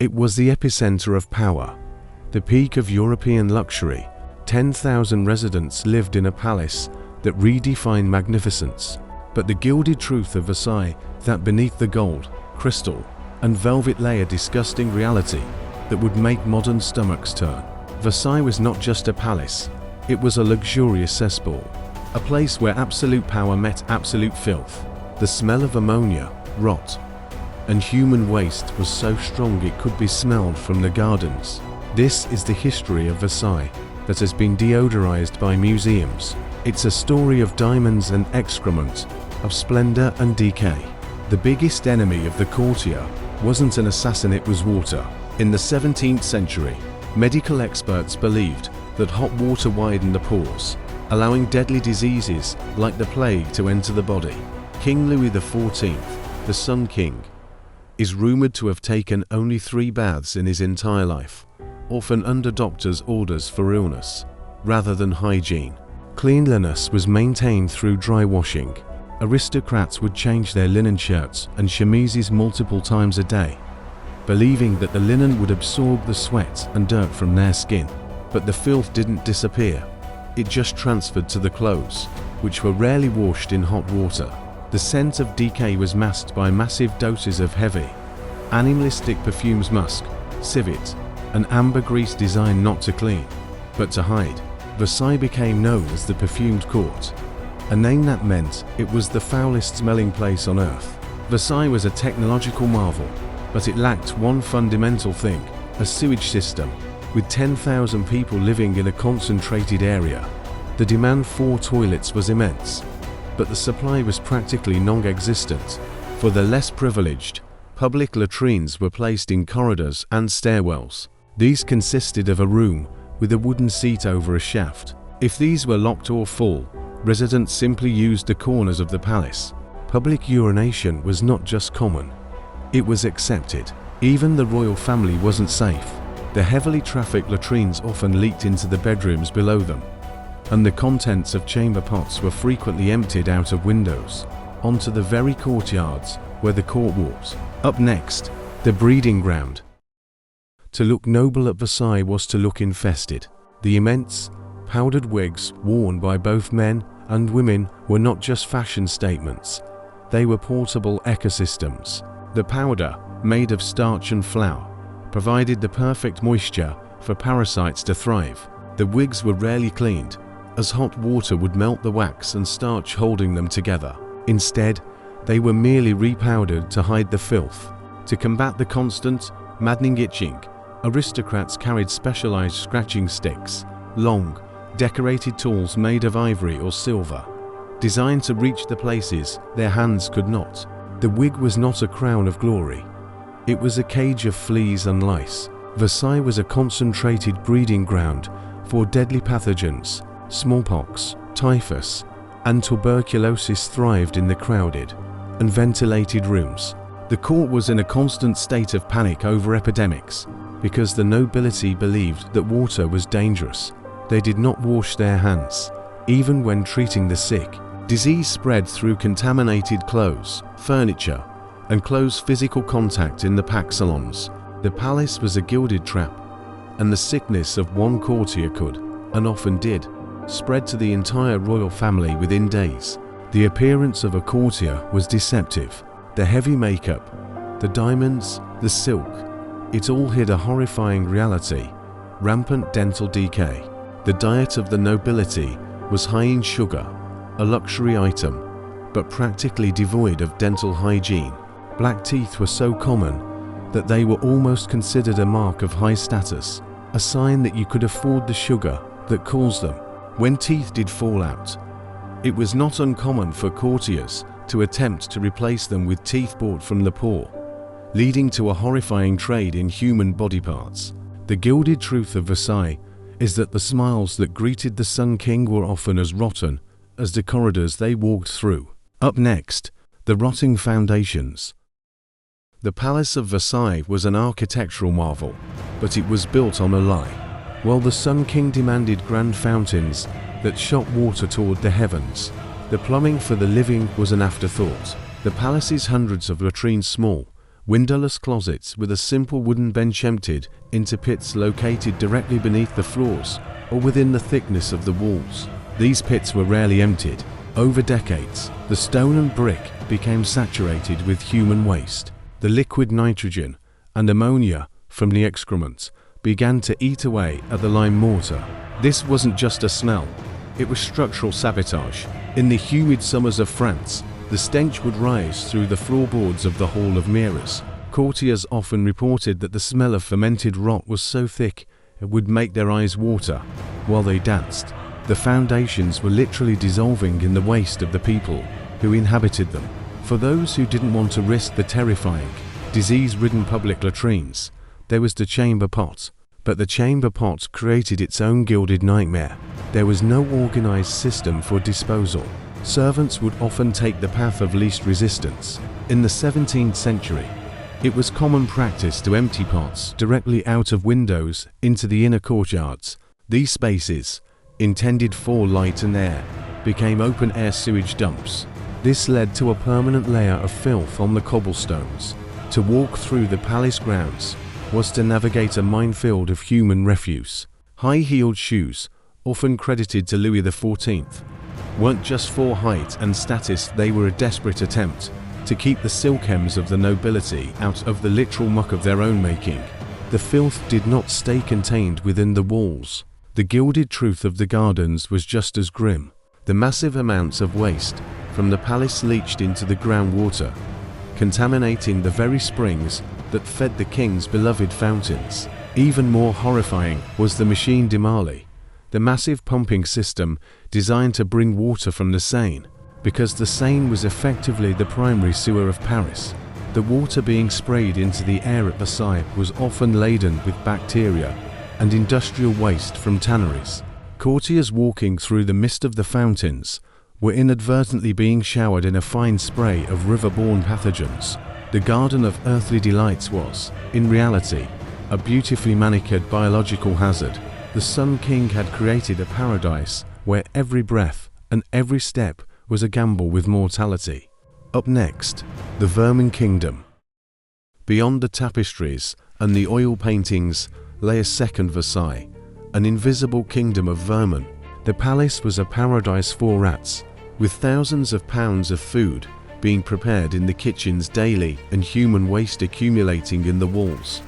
It was the epicenter of power, the peak of European luxury. 10,000 residents lived in a palace that redefined magnificence. But the gilded truth of Versailles, that beneath the gold, crystal, and velvet lay a disgusting reality that would make modern stomachs turn. Versailles was not just a palace, it was a luxurious cesspool, a place where absolute power met absolute filth. The smell of ammonia, rot, and human waste was so strong it could be smelled from the gardens. This is the history of Versailles that has been deodorized by museums. It's a story of diamonds and excrement, of splendor and decay. The biggest enemy of the courtier wasn't an assassin, it was water. In the 17th century, medical experts believed that hot water widened the pores, allowing deadly diseases like the plague to enter the body. King Louis XIV, the Sun King, is rumored to have taken only 3 baths in his entire life, often under doctors' orders for illness, rather than hygiene. Cleanliness was maintained through dry washing. Aristocrats would change their linen shirts and chemises multiple times a day, believing that the linen would absorb the sweat and dirt from their skin. But the filth didn't disappear. It just transferred to the clothes, which were rarely washed in hot water. The scent of decay was masked by massive doses of heavy, animalistic perfumes, musk, civet, and ambergris designed not to clean, but to hide. Versailles became known as the Perfumed Court, a name that meant it was the foulest smelling place on earth. Versailles was a technological marvel, but it lacked one fundamental thing: a sewage system. With 10,000 people living in a concentrated area, the demand for toilets was immense, but the supply was practically non-existent. For the less privileged, public latrines were placed in corridors and stairwells. These consisted of a room with a wooden seat over a shaft. If these were locked or full, residents simply used the corners of the palace. Public urination was not just common, it was accepted. Even the royal family wasn't safe. The heavily trafficked latrines often leaked into the bedrooms below them, and the contents of chamber pots were frequently emptied out of windows onto the very courtyards where the court walked. Up next, the breeding ground. To look noble at Versailles was to look infested. The immense, powdered wigs worn by both men and women were not just fashion statements, they were portable ecosystems. The powder, made of starch and flour, provided the perfect moisture for parasites to thrive. The wigs were rarely cleaned, as hot water would melt the wax and starch holding them together. Instead, they were merely repowdered to hide the filth. To combat the constant, maddening itching, aristocrats carried specialized scratching sticks, long, decorated tools made of ivory or silver, designed to reach the places their hands could not. The wig was not a crown of glory. It was a cage of fleas and lice. Versailles was a concentrated breeding ground for deadly pathogens. Smallpox, typhus, and tuberculosis thrived in the crowded and ventilated rooms. The court was in a constant state of panic over epidemics because the nobility believed that water was dangerous. They did not wash their hands, even when treating the sick. Disease spread through contaminated clothes, furniture, and close physical contact in the pack salons. The palace was a gilded trap, and the sickness of one courtier could, and often did, spread to the entire royal family within days. The appearance of a courtier was deceptive. The heavy makeup, the diamonds, the silk, it all hid a horrifying reality: rampant dental decay. The diet of the nobility was high in sugar, a luxury item, but practically devoid of dental hygiene. Black teeth were so common that they were almost considered a mark of high status, a sign that you could afford the sugar that caused them. When teeth did fall out, it was not uncommon for courtiers to attempt to replace them with teeth bought from the poor, leading to a horrifying trade in human body parts. The gilded truth of Versailles is that the smiles that greeted the Sun King were often as rotten as the corridors they walked through. Up next, the rotting foundations. The Palace of Versailles was an architectural marvel, but it was built on a lie. While the Sun King demanded grand fountains that shot water toward the heavens, the plumbing for the living was an afterthought. The palace's hundreds of latrines, small, Windowless closets with a simple wooden bench emptied into pits located directly beneath the floors or within the thickness of the walls. These pits were rarely emptied. Over decades, the stone and brick became saturated with human waste. The liquid nitrogen and ammonia from the excrement began to eat away at the lime mortar. This wasn't just a smell, it was structural sabotage. In the humid summers of France, the stench would rise through the floorboards of the Hall of Mirrors. Courtiers often reported that the smell of fermented rot was so thick it would make their eyes water while they danced. The foundations were literally dissolving in the waste of the people who inhabited them. For those who didn't want to risk the terrifying, disease-ridden public latrines, there was the chamber pot. But the chamber pot created its own gilded nightmare. There was no organized system for disposal. Servants would often take the path of least resistance. In the 17th century, it was common practice to empty pots directly out of windows into the inner courtyards. These spaces, intended for light and air, became open-air sewage dumps. This led to a permanent layer of filth on the cobblestones. To walk through the palace grounds was to navigate a minefield of human refuse. High-heeled shoes, often credited to Louis XIV, weren't just for height and status, they were a desperate attempt to keep the silk hems of the nobility out of the literal muck of their own making. The filth did not stay contained within the walls. The gilded truth of the gardens was just as grim. The massive amounts of waste from the palace leached into the groundwater, contaminating the very springs that fed the king's beloved fountains. Even more horrifying was the machine de Marly, the massive pumping system designed to bring water from the Seine, because the Seine was effectively the primary sewer of Paris. The water being sprayed into the air at Versailles was often laden with bacteria and industrial waste from tanneries. Courtiers walking through the mist of the fountains were inadvertently being showered in a fine spray of river-borne pathogens. The Garden of Earthly Delights was, in reality, a beautifully manicured biological hazard. The Sun King had created a paradise where every breath and every step was a gamble with mortality. Up next, the Vermin Kingdom. Beyond the tapestries and the oil paintings lay a second Versailles, an invisible kingdom of vermin. The palace was a paradise for rats, with thousands of pounds of food being prepared in the kitchens daily and human waste accumulating in the walls.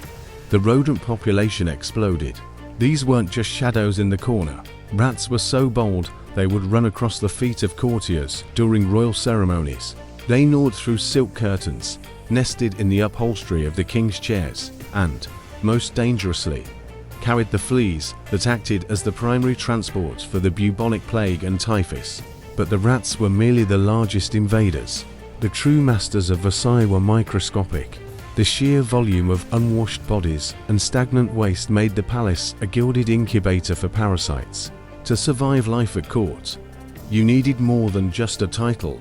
The rodent population exploded. These weren't just shadows in the corner. Rats were so bold they would run across the feet of courtiers during royal ceremonies. They gnawed through silk curtains, nested in the upholstery of the king's chairs, and, most dangerously, carried the fleas that acted as the primary transport for the bubonic plague and typhus. But the rats were merely the largest invaders. The true masters of Versailles were microscopic. The sheer volume of unwashed bodies and stagnant waste made the palace a gilded incubator for parasites. To survive life at court, you needed more than just a title.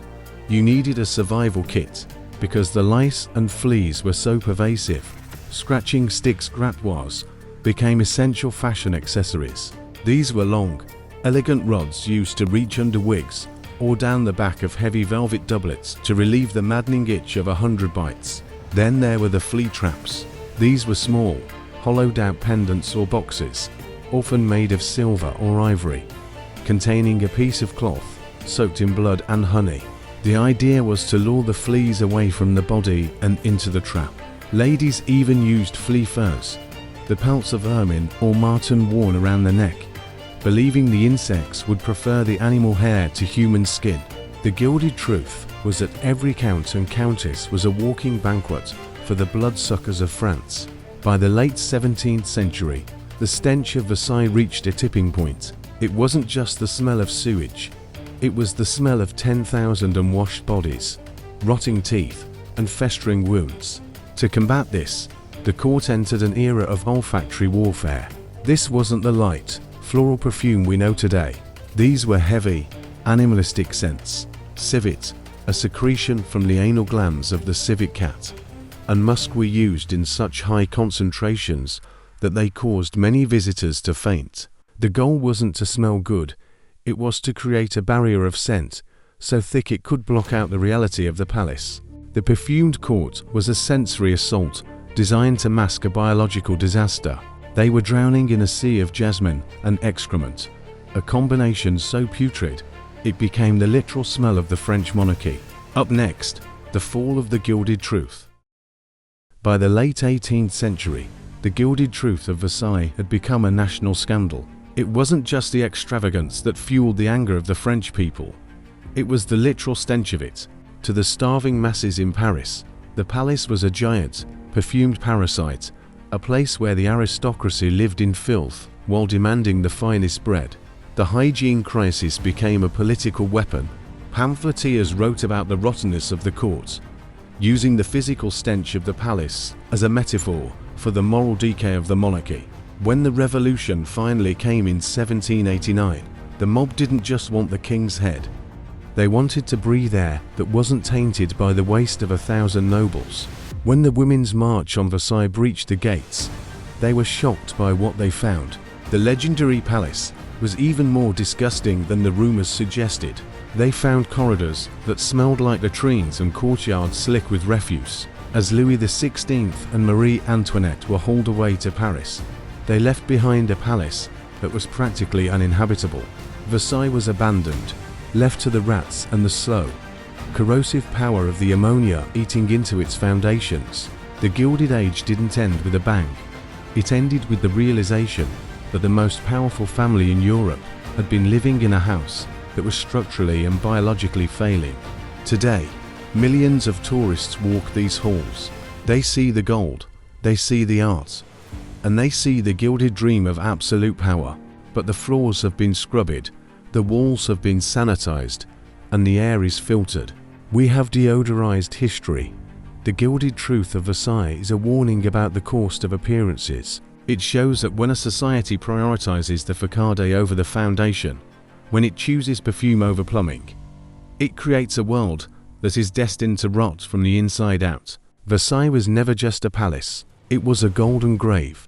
You needed a survival kit, because the lice and fleas were so pervasive. Scratching sticks grattoirs became essential fashion accessories. These were long, elegant rods used to reach under wigs or down the back of heavy velvet doublets to relieve the maddening itch of 100 bites. Then there were the flea traps. These were small, hollowed-out pendants or boxes, often made of silver or ivory, containing a piece of cloth soaked in blood and honey. The idea was to lure the fleas away from the body and into the trap. Ladies even used flea furs, the pelts of ermine or marten worn around the neck, believing the insects would prefer the animal hair to human skin. The gilded truth was that every count and countess was a walking banquet for the bloodsuckers of France. By the late 17th century, the stench of Versailles reached a tipping point. It wasn't just the smell of sewage, it was the smell of 10,000 unwashed bodies, rotting teeth, and festering wounds. To combat this, the court entered an era of olfactory warfare. This wasn't the light, floral perfume we know today. These were heavy, animalistic scents. Civet, a secretion from the anal glands of the civet cat, and musk were used in such high concentrations that they caused many visitors to faint. The goal wasn't to smell good, it was to create a barrier of scent so thick it could block out the reality of the palace. The Perfumed Court was a sensory assault designed to mask a biological disaster. They were drowning in a sea of jasmine and excrement, a combination so putrid it became the literal smell of the French monarchy. Up next, the fall of the Gilded Truth. By the late 18th century, the Gilded Truth of Versailles had become a national scandal. It wasn't just the extravagance that fueled the anger of the French people. It was the literal stench of it. To the starving masses in Paris, the palace was a giant, perfumed parasite, a place where the aristocracy lived in filth while demanding the finest bread. The hygiene crisis became a political weapon. Pamphleteers wrote about the rottenness of the court, using the physical stench of the palace as a metaphor for the moral decay of the monarchy. When the revolution finally came in 1789, the mob didn't just want the king's head. They wanted to breathe air that wasn't tainted by the waste of 1,000 nobles. When the Women's March on Versailles breached the gates, they were shocked by what they found. The legendary palace was even more disgusting than the rumors suggested. They found corridors that smelled like latrines and courtyards slick with refuse. As Louis XVI and Marie Antoinette were hauled away to Paris, they left behind a palace that was practically uninhabitable. Versailles was abandoned, left to the rats and the slow, corrosive power of the ammonia eating into its foundations. The Gilded Age didn't end with a bang. It ended with the realization that the most powerful family in Europe had been living in a house that was structurally and biologically failing. Today, millions of tourists walk these halls. They see the gold, they see the art, and they see the gilded dream of absolute power. But the floors have been scrubbed, the walls have been sanitized, and the air is filtered. We have deodorized history. The Gilded Truth of Versailles is a warning about the cost of appearances. It shows that when a society prioritizes the facade over the foundation, when it chooses perfume over plumbing, it creates a world that is destined to rot from the inside out. Versailles was never just a palace, it was a golden grave.